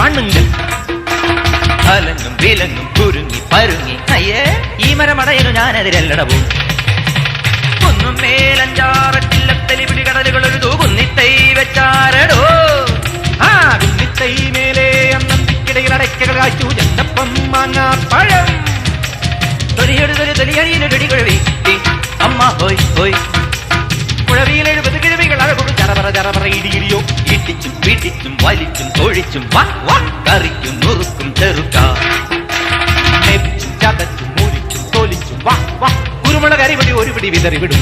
കാണുങ്ങൾ അലങ്ങും വിലങ്ങും കുരുങ്ങി പരുങ്ങി അയ്യേ ഈ മരമടയനു ഞാനതിരല്ലടവും ഒന്നും മേലഞ്ചാറട്ടില്ലത്തലി പിടികടലുകൾ ഒരു കുന്നിത്തൈ വെച്ചാരടോ ആ കുന്നിത്തൈ മേലെ അന്നത്തിക്കിടയിൽ അടയ്ക്കകൾ കാച്ചു ചെന്നപ്പം മാങ്ങാ പഴം തൊലിയെടുത്തൊരു തൊലിയണിയിലൊടി കുഴവി അമ്മ ഹോയ് ഹോയ് കുഴവിയിൽ 70 കിഴവികൾ അഴകൊടു ചറപറ ചറപറ ഇടിയിടിയോ ഇടിച്ചും പിടിച്ചും വലിച്ചും തൊഴിച്ചും കറിക്കും നുറുക്കും ചെറുക്ക ചതച്ചും മുരിച്ചും തൊലിച്ചും കുരുമുളക് അരിപടി ഒരു പിടി വിതറി വിടും